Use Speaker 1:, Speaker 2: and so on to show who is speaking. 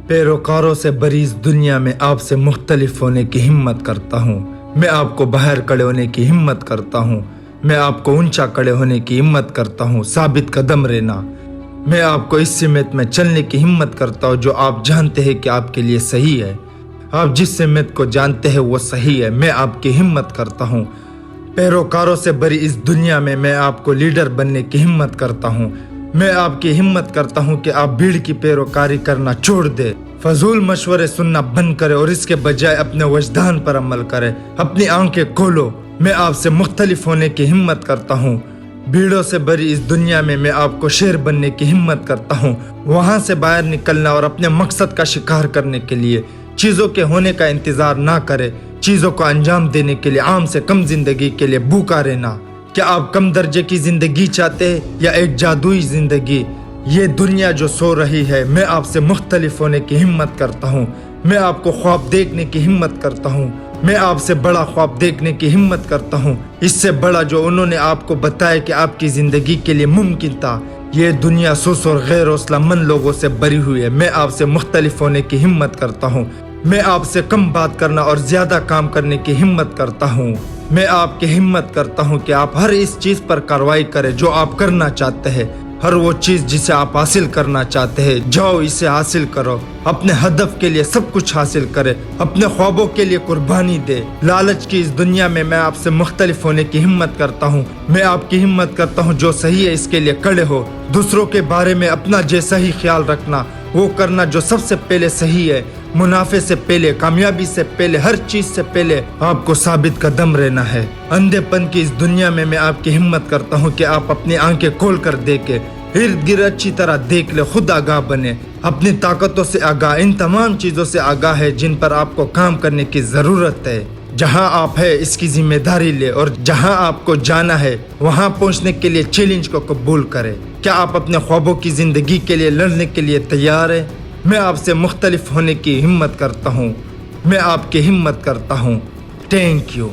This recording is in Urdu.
Speaker 1: پیروکاروں سے بری اس دنیا میں آپ سے مختلف ہونے کی ہمت کرتا ہوں۔ میں آپ کو باہر کھڑے ہونے کی ہمت کرتا ہوں۔ میں آپ کو اونچا کھڑے ہونے کی ہمت کرتا ہوں، ثابت قدم رہنا۔ میں آپ کو اس سمت میں چلنے کی ہمت کرتا ہوں جو آپ جانتے ہیں کہ آپ کے لیے صحیح ہے۔ آپ جس سمت کو جانتے ہیں وہ صحیح ہے، میں آپ کی ہمت کرتا ہوں۔ پیروکاروں سے بری اس دنیا میں آپ کو لیڈر بننے کی ہمت کرتا ہوں۔ میں آپ کی ہمت کرتا ہوں کہ آپ بھیڑ کی پیروکاری کرنا چھوڑ دے، فضول مشورے سننا بند کرے اور اس کے بجائے اپنے وجدان پر عمل کرے، اپنی آنکھیں کھولو۔ میں آپ سے مختلف ہونے کی ہمت کرتا ہوں۔ بھیڑوں سے بری اس دنیا میں آپ کو شیر بننے کی ہمت کرتا ہوں، وہاں سے باہر نکلنا اور اپنے مقصد کا شکار کرنے کے لیے چیزوں کے ہونے کا انتظار نہ کرے، چیزوں کو انجام دینے کے لیے عام سے کم زندگی کے لیے بھوکا رہنا۔ کیا آپ کم درجے کی زندگی چاہتے ہیں یا ایک جادوئی زندگی؟ یہ دنیا جو سو رہی ہے، میں آپ سے مختلف ہونے کی ہمت کرتا ہوں۔ میں آپ کو خواب دیکھنے کی ہمت کرتا ہوں۔ میں آپ سے بڑا خواب دیکھنے کی ہمت کرتا ہوں، اس سے بڑا جو انہوں نے آپ کو بتایا کہ آپ کی زندگی کے لیے ممکن تھا۔ یہ دنیا سست اور غیر حوصلہ مند لوگوں سے بھری ہوئی ہے۔ میں آپ سے مختلف ہونے کی ہمت کرتا ہوں۔ میں آپ سے کم بات کرنا اور زیادہ کام کرنے کی ہمت کرتا ہوں۔ میں آپ کی ہمت کرتا ہوں کہ آپ ہر اس چیز پر کارروائی کریں جو آپ کرنا چاہتے ہیں، ہر وہ چیز جسے آپ حاصل کرنا چاہتے ہیں، جاؤ اسے حاصل کرو۔ اپنے ہدف کے لیے سب کچھ حاصل کرے، اپنے خوابوں کے لیے قربانی دے۔ لالچ کی اس دنیا میں آپ سے مختلف ہونے کی ہمت کرتا ہوں۔ میں آپ کی ہمت کرتا ہوں جو صحیح ہے اس کے لیے کھڑے ہو، دوسروں کے بارے میں اپنا جیسا ہی خیال رکھنا، وہ کرنا جو سب سے پہلے صحیح ہے، منافع سے پہلے، کامیابی سے پہلے، ہر چیز سے پہلے آپ کو ثابت قدم رہنا ہے۔ اندھے پن کی اس دنیا میں آپ کی ہمت کرتا ہوں کہ آپ اپنی آنکھیں کھول کر دیکھیں، ارد گرد اچھی طرح دیکھ لے، خود آگاہ بنے، اپنی طاقتوں سے آگاہ، ان تمام چیزوں سے آگاہ ہے جن پر آپ کو کام کرنے کی ضرورت ہے۔ جہاں آپ ہے اس کی ذمہ داری لے اور جہاں آپ کو جانا ہے وہاں پہنچنے کے لیے چیلنج کو قبول کرے۔ کیا آپ اپنے خوابوں کی زندگی کے لیے لڑنے کے لیے تیار ہیں؟ میں آپ سے مختلف ہونے کی ہمت کرتا ہوں۔ میں آپ کی ہمت کرتا ہوں۔ Thank you.